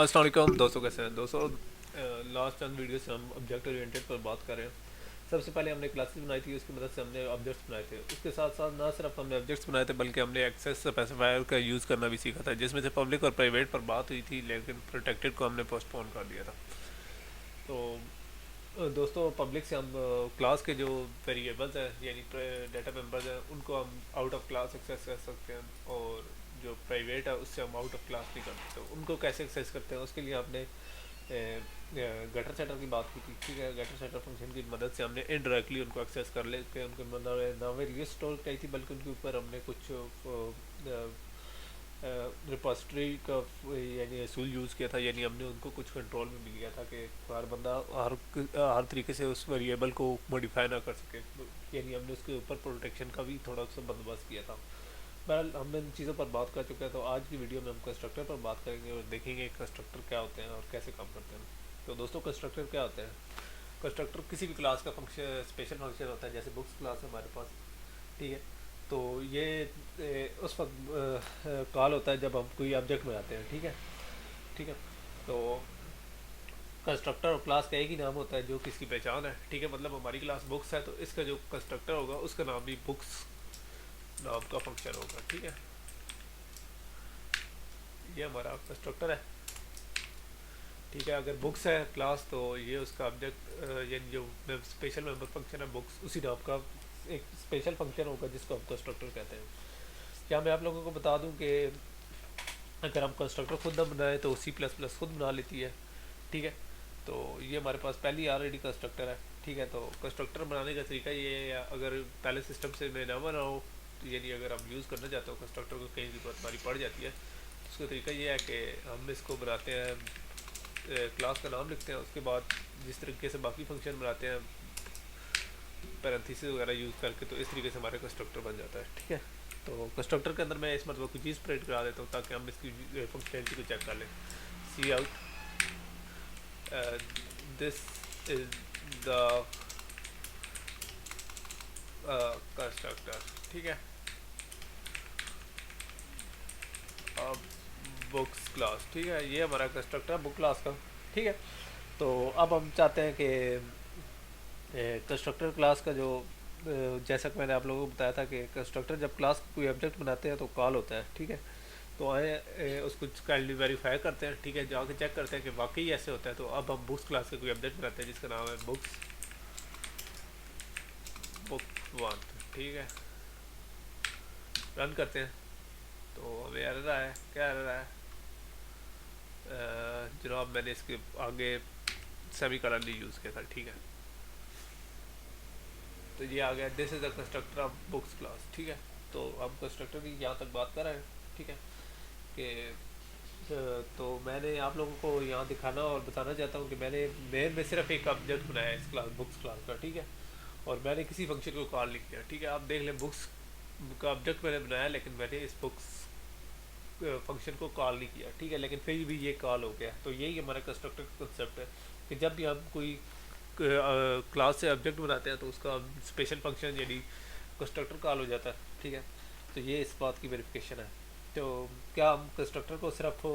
अस्सलाम वालेकुम दोस्तों, कैसे हैं दोस्तों। लास्ट चंद वीडियो से हम ऑब्जेक्ट ओरिएंटेड पर बात कर रहे हैं। सबसे पहले हमने क्लासेस बनाई थी, उसकी मदद से हमने ऑब्जेक्ट्स बनाए थे। उसके साथ साथ ना सिर्फ हमने ऑब्जेक्ट्स बनाए थे बल्कि हमने एक्सेस स्पेसिफायर का यूज़ करना भी सीखा था, जिसमें से पब्लिक और प्राइवेट पर बात हुई थी, लेकिन प्रोटेक्टेड को हमने पोस्टपोन कर दिया था। तो दोस्तों, पब्लिक से हम क्लास के जो वेरिएबल्स हैं यानी डाटा मेंबर्स हैं उनको हम आउट ऑफ क्लास एक्सेस कर सकते हैं, और जो प्राइवेट है उससे हम आउट ऑफ क्लास नहीं कर सकते। तो उनको कैसे एक्सेस करते हैं उसके लिए हमने गटर सेटर की बात की थी। ठीक है, गटर सेटर फंक्शन की मदद से हमने इनडायरेक्टली उनको एक्सेस कर लेके उनके नावे लिस्ट स्टोर की थी, बल्कि उनके ऊपर हमने कुछ रिपोजिटरी का यानी असूल यूज़ किया था। यानी हमने उनको कुछ कंट्रोल में मिल गया था कि हर बंदा हर तरीके से उस वेरिएबल को मॉडिफाई ना कर सके। यानी हमने उसके ऊपर प्रोटेक्शन का भी थोड़ा सा बंदोबस्त किया था। बहरहाल हम इन चीज़ों पर बात कर चुके हैं, तो आज की वीडियो में हम कंस्ट्रक्टर पर बात करेंगे और देखेंगे कंस्ट्रक्टर क्या होते हैं और कैसे काम करते हैं। तो दोस्तों, कंस्ट्रक्टर क्या होते हैं। कंस्ट्रक्टर किसी भी क्लास का फंक्शन स्पेशल फंक्शन होता है। जैसे बुक्स क्लास है हमारे पास, ठीक है। तो ये उस वक्त कॉल होता है जब हम कोई ऑब्जेक्ट बनाते हैं। ठीक है, ठीक है। तो कंस्ट्रक्टर और क्लास का एक ही नाम होता है जो किसकी पहचान है। ठीक है, मतलब हमारी क्लास बुक्स है तो इसका जो कंस्ट्रक्टर होगा उसका नाम भी बुक्स नाम का फंक्शन होगा। ठीक है, ये हमारा कंस्ट्रक्टर है। ठीक है, अगर बुक्स है क्लास तो ये उसका ऑब्जेक्ट यानी जो स्पेशल मेंबर फंक्शन है बुक्स, उसी नाम का एक स्पेशल फंक्शन होगा जिसको हम कंस्ट्रक्टर कहते हैं। क्या मैं आप लोगों को बता दूं कि अगर हम कंस्ट्रक्टर खुद ना बनाए तो C++ खुद बना लेती है। ठीक है, तो ये हमारे पास पहली ऑलरेडी कंस्ट्रक्टर है। ठीक है, तो कंस्ट्रक्टर बनाने का तरीका ये है, या अगर पहले सिस्टम से मैं ना बनाऊँ तो यानी अगर हम यूज़ करना चाहते हो कंस्ट्रक्टर को, कहीं ज़रूरत हमारी पड़ जाती है, तो उसका तरीका ये है कि हम इसको बनाते हैं, क्लास का नाम लिखते हैं, उसके बाद जिस तरीके से बाकी फंक्शन बनाते हैं पैरेंथेसिस वगैरह यूज़ करके, तो इस तरीके से हमारे कंस्ट्रक्टर बन जाता है। ठीक है, तो कंस्ट्रक्टर के अंदर मैं इस मतलब कुछ चीज़ प्रिंट करा देता हूँ ताकि हम इसकी फंक्शनलिटी को चेक कर लें। Cout this is the constructor. ठीक है, अब बुक्स क्लास। ठीक है, ये हमारा कंस्ट्रक्टर है बुक क्लास का। ठीक है, तो अब हम चाहते हैं कि कंस्ट्रक्टर क्लास का जो जैसा कि मैंने आप लोगों को बताया था कि कंस्ट्रक्टर जब क्लास कोई ऑब्जेक्ट बनाते हैं तो कॉल होता है। ठीक है, तो आए उसको काइंडली वेरीफाई करते हैं। ठीक है, जाके चेक करते हैं कि वाकई ऐसे होता है। तो अब हम बुक्स क्लास का कोई ऑब्जेक्ट बनाते हैं जिसका नाम है बुक्स बुक 1। ठीक है, रन करते हैं तो हमें एरर आया है। क्या एरर आया जनाब, मैंने इसके आगे सेमी कलर नहीं यूज़ किया था। ठीक है, तो ये आ गया this is the constructor of books class. ठीक है, तो हम कंस्ट्रक्टर की यहाँ तक बात कर रहे हैं। ठीक है, कि तो मैंने आप लोगों को यहाँ दिखाना और बताना चाहता हूँ कि मैंने मेन में सिर्फ एक ऑब्जेक्ट बनाया है इस क्लास बुक्स क्लास का। ठीक है, और मैंने किसी फंक्शन को कॉल नहीं किया। ठीक है, आप देख लें बुक्स का ऑब्जेक्ट मैंने बनाया, लेकिन मैंने इस बुक्स फंक्शन को कॉल नहीं किया। ठीक है, लेकिन फिर भी ये कॉल हो गया। तो यही हमारा कंस्ट्रक्टर का कंसेप्ट है कि जब भी हम कोई क्लास से ऑब्जेक्ट बनाते हैं तो उसका स्पेशल फंक्शन यानी कंस्ट्रक्टर कॉल हो जाता है। ठीक है, तो ये इस बात की वेरिफिकेशन है। तो क्या हम कंस्ट्रक्टर को सिर्फ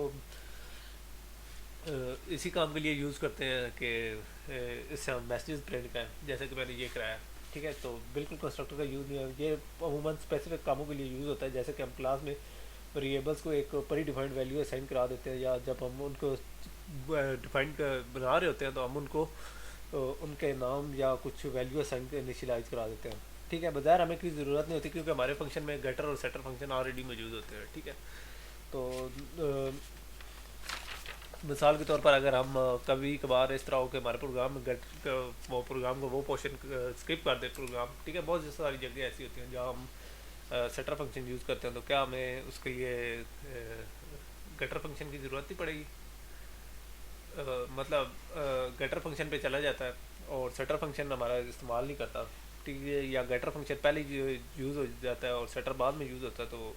इसी काम के लिए यूज़ करते हैं कि इससे हम मैसेजेस प्रिंट करें, जैसे कि मैंने ये कराया। ठीक है, तो बिल्कुल कंस्ट्रक्टर का यूज़ नहीं है। ये अमूमन स्पेसिफिक कामों के लिए यूज़ होता है, जैसे कि हम क्लास में वेरिएबल्स को एक प्री डिफाइंड वैल्यू असाइन करा देते हैं, या जब हम उनको डिफाइंड बना रहे होते हैं तो हम उनको उनके नाम या कुछ वैल्यू असाइन इनिशियलाइज करा देते हैं। ठीक है, बजाय हमें कोई ज़रूरत नहीं होती क्योंकि हमारे फंक्शन में गटर और सेटर फंक्शन ऑलरेडी मौजूद होते हैं। ठीक है, तो मिसाल के तौर पर अगर हम कभी कभार इस तरह हो कि हमारे प्रोग्राम में गट वो प्रोग्राम को वो पोर्शन स्किप कर दे प्रोग्राम। ठीक है, बहुत सारी जगह ऐसी होती हैं जहाँ हम सेटर फंक्शन यूज़ करते हैं, तो क्या हमें उसके लिए गटर फंक्शन की ज़रूरत नहीं पड़ेगी। मतलब गटर फंक्शन पे चला जाता है और सेटर फंक्शन हमारा इस्तेमाल नहीं करता। ठीक है, या गटर फंक्शन पहले यूज़ हो जाता है और सेटर बाद में यूज़ होता है, तो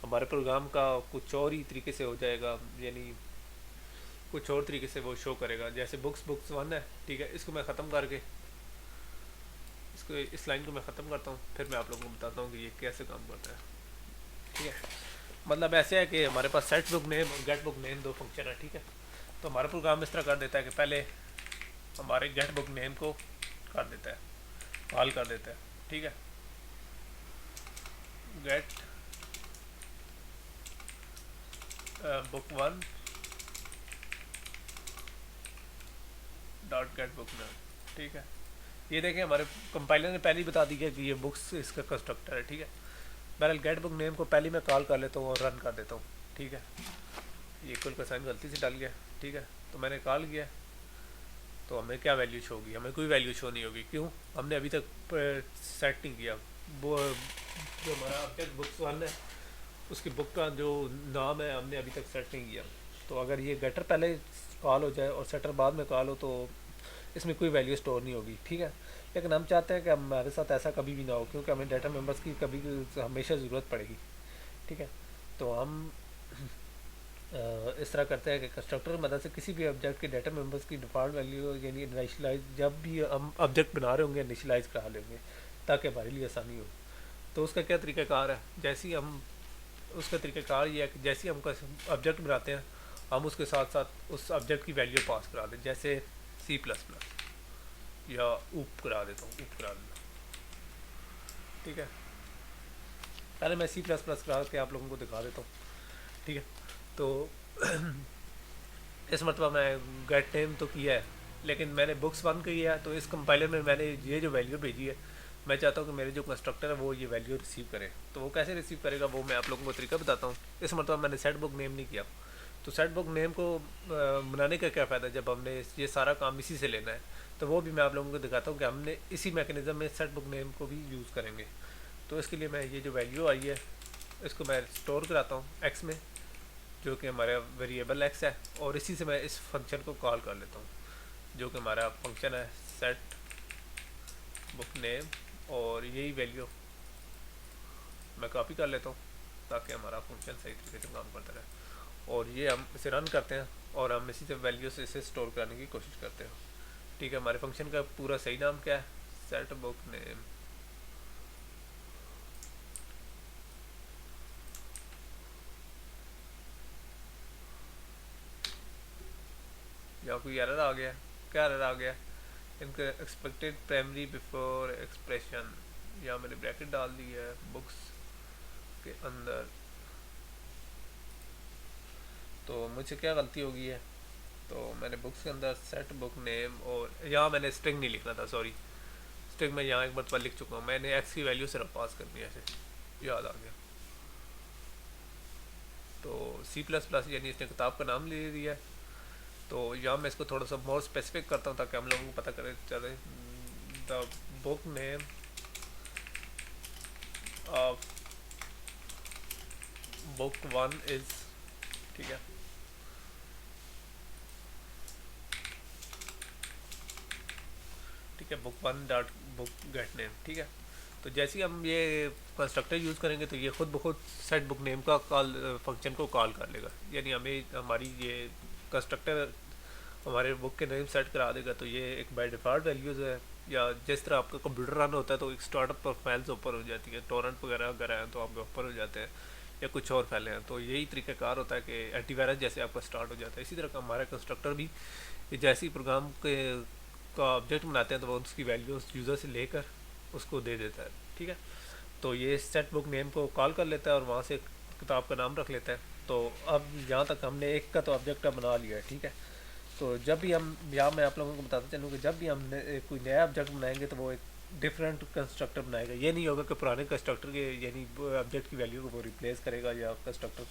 हमारे प्रोग्राम का कुछ और ही तरीके से हो जाएगा, यानी कुछ और तरीके से वो शो करेगा। जैसे बुक्स 1 है। ठीक है, इसको मैं ख़त्म करके इसको इस लाइन को मैं ख़त्म करता हूँ, फिर मैं आप लोगों को बताता हूँ कि ये कैसे काम करता है। ठीक है, मतलब ऐसे है कि हमारे पास सेट बुक नेम और गेट बुक नेम दो फंक्शन है, ठीक है। तो हमारा प्रोग्राम इस तरह कर देता है कि पहले हमारे गेट बुक नेम को कर देता है, कॉल कर देता है, ठीक है। Get book one dot get book name, ठीक है। ये देखें हमारे कंपाइलर ने पहले ही बता दिया कि ये बुक्स इसका कंस्ट्रक्टर है, ठीक है। बहरहाल गेट बुक नेम को पहले मैं कॉल कर लेता हूँ और रन कर देता हूँ, ठीक है। ये इक्वल का साइन गलती से डाल गया, ठीक है। तो मैंने कॉल किया तो हमें क्या वैल्यू शो होगी? हमें कोई वैल्यू शो नहीं होगी। क्यों? हमने अभी तक सेट नहीं किया। वो जो हमारा ऑब्जेक्ट बुक्स वन है उसकी बुक का जो नाम है हमने अभी तक सेट नहीं किया। तो अगर ये गेटर पहले कॉल हो जाए और सेटर बाद में कॉल हो तो इसमें कोई वैल्यू स्टोर नहीं होगी, ठीक है। लेकिन हम चाहते हैं कि हमारे साथ ऐसा कभी भी ना हो, क्योंकि हमें डाटा मेंबर्स की कभी हमेशा ज़रूरत पड़ेगी, ठीक है। तो हम इस तरह करते हैं कि कंस्ट्रक्टर की मदद से किसी भी ऑब्जेक्ट के डाटा मेंबर्स की डिफ़ॉल्ट वैल्यू यानी इनिशियलाइज जब भी हम ऑब्जेक्ट बना रहे होंगे इनिशियलाइज करा लेंगे ताकि हमारे लिए आसानी हो। तो उसका क्या तरीक़ाकार है? जैसे ही हम उसका तरीक़ाकार ये है कि जैसे ही हम ऑब्जेक्ट बनाते हैं हम उसके साथ साथ उस ऑब्जेक्ट की वैल्यू पास करा दें, जैसे C++ या ऊप करा देता हूँ, ऊप करा देता हूँ, ठीक है। पहले मैं C++ करा के आप लोगों को दिखा देता हूँ, ठीक है। तो इस मरतबा मैं गेट नेम तो किया है लेकिन मैंने बुक्स वन किया है, तो इस कंपाइलर में मैंने ये जो वैल्यू भेजी है मैं चाहता हूँ कि मेरे जो कंस्ट्रक्टर है वो ये वैल्यू रिसीव करे। तो वो कैसे रिसीव करेगा वो मैं आप लोगों को तरीका बताता हूँ। इस मरतबा मैंने सेट बुक नेम नहीं किया। तो सेट बुक नेम को बनाने का क्या फ़ायदा जब हमने ये सारा काम इसी से लेना है, तो वो भी मैं आप लोगों को दिखाता हूँ कि हमने इसी मैकेनिज़्म में सेट बुक नेम को भी यूज़ करेंगे। तो इसके लिए मैं ये जो वैल्यू आई है इसको मैं स्टोर कराता हूँ एक्स में, जो कि हमारा वेरिएबल एक्स है, और इसी से मैं इस फंक्शन को कॉल कर लेता हूँ जो कि हमारा फंक्शन है सेट बुक नेम, और यही वैल्यू मैं कॉपी कर लेता हूँ ताकि हमारा फंक्शन सही तरीके से काम करता रहे। और ये हम इसे रन करते हैं और हम इसी से वैल्यू से इसे स्टोर करने की कोशिश करते हैं, ठीक है। हमारे फंक्शन का पूरा सही नाम क्या है? सेट बुक नेम, या कोई एरर आ गया? क्या एरर आ गया? इनका एक्सपेक्टेड प्राइमरी बिफोर एक्सप्रेशन, या मैंने ब्रैकेट डाल दी है बुक्स के अंदर, तो मुझे क्या गलती हो गई है? तो मैंने बुक्स के अंदर सेट बुक नेम, और यहाँ मैंने स्ट्रिंग नहीं लिखना था, सॉरी। स्ट्रिंग में यहाँ एक मरतबा लिख चुका हूँ, मैंने एक्स की वैल्यू सिर्फ पास करनी है, ऐसे याद आ गया। तो C++ यानी इसने किताब का नाम ले दिया है। तो यहाँ मैं इसको थोड़ा सा मोर स्पेसिफिक करता हूँ ताकि हम लोगों को पता करे चले। The book name of book one is, ठीक है। ठीक है, book one dot book gate name, ठीक है। तो जैसे ही हम ये कंस्ट्रक्टर यूज़ करेंगे तो ये खुद ब खुद सेट बुक नेम का कॉल फंक्शन को कॉल कर लेगा, यानी हमें हमारी ये कंस्ट्रक्टर हमारे बुक के नेम सेट करा देगा। तो ये एक बाय डिफ़ॉल्ट वैल्यूज़ है, या जिस तरह आपका कंप्यूटर रन होता है तो एक स्टार्टअप पर फाइल्स ऊपर हो जाती है, टोरेंट वगैरह अगर हैं तो आपके ऊपर हो जाते हैं, या कुछ और फाइलें हैं। तो यही तरीक़ाकार होता है कि एंटीवायरस जैसे आपका स्टार्ट हो जाता है, इसी तरह का हमारा कंस्ट्रक्टर भी जैसे ही प्रोग्राम के का ऑब्जेक्ट बनाते हैं तो वो उसकी वैल्यूज यूज़र से लेकर उसको दे देता है, ठीक है। तो ये सेट बुक नेम को कॉल कर लेता है और वहाँ से किताब का नाम रख लेता है। तो अब यहाँ तक हमने एक का तो ऑब्जेक्ट बना लिया है, ठीक है। तो जब भी हम, यहाँ मैं आप लोगों को बताता चलूँ कि जब भी हम कोई नया ऑब्जेक्ट बनाएंगे तो वो एक डिफरेंट कंस्ट्रक्टर बनाएगा। ये नहीं होगा कि पुराने कंस्ट्रक्टर के यानी ऑब्जेक्ट की वैल्यू को वो रिप्लेस करेगा या कंस्ट्रक्टर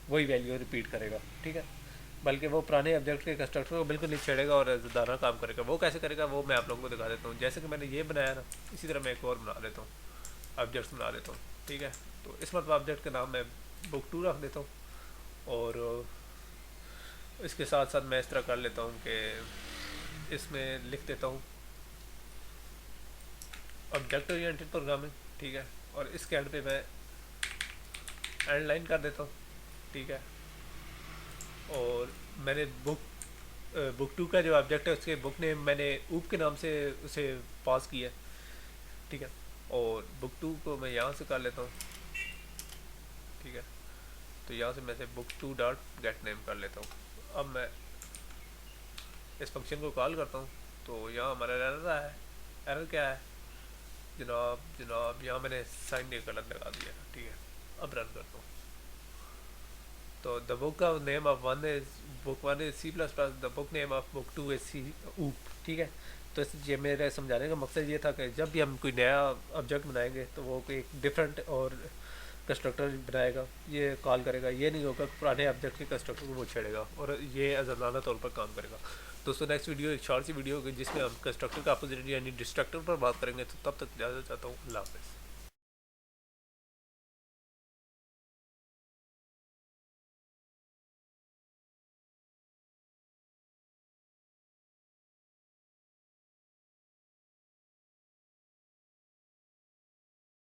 वही वैल्यू रिपीट करेगा, ठीक है। बल्कि वो पुराने ऑब्जेक्ट के कंस्ट्रक्टर को बिल्कुल नहीं छेड़ेगा और ज़्यादा काम करेगा। वो कैसे करेगा वो मैं आप लोगों को दिखा देता हूँ। जैसे कि मैंने ये बनाया ना, इसी तरह मैं एक और बना लेता हूँ, ऑब्जेक्ट्स बना लेता हूँ, ठीक है। तो इस मतलब ऑब्जेक्ट का नाम मैं बुक टू रख देता हूँ, और इसके साथ साथ मैं इस तरह कर लेता हूँ कि इसमें लिख देता हूँ ऑब्जेक्ट ओरिएंटेड प्रोग्रामिंग, ठीक है। और इसके एंड पे मैं एंड लाइन कर देता हूँ, ठीक है। और मैंने बुक टू का जो ऑब्जेक्ट है उसके बुक नेम मैंने ऊप के नाम से उसे पास किया, ठीक है। और बुक टू को मैं यहाँ से कर लेता हूँ, ठीक है। तो यहाँ से मैं से books2.getName कर लेता हूँ। अब मैं इस फंक्शन को कॉल करता हूँ तो यहाँ हमारा एरर आया है। एरर क्या है? जनाब यहाँ मैंने साइन ए गलत लगा दिया। ठीक है, अब रन करता हूँ तो द बुक का name of one is C++, the book name of book two is C OOP. ठीक है, तो ये मेरे समझाने का मकसद ये था कि जब भी हम कोई नया ऑब्जेक्ट बनाएंगे तो वो कोई एक डिफरेंट और कंस्ट्रक्टर बनाएगा, ये कॉल करेगा। ये नहीं होगा कि पुराने ऑब्जेक्ट के कंस्ट्रक्टर को वो छेड़ेगा, और ये आजादाना तौर पर काम करेगा। दोस्तों नेक्स्ट वीडियो एक शॉर्ट सी वीडियो होगी जिसमें हम कंस्ट्रक्टर का अपोजिट यानी डिस्ट्रक्टर पर बात करेंगे। तो तब तक इजाज़त चाहता हूँ। अल्लाह हाफ़िज़।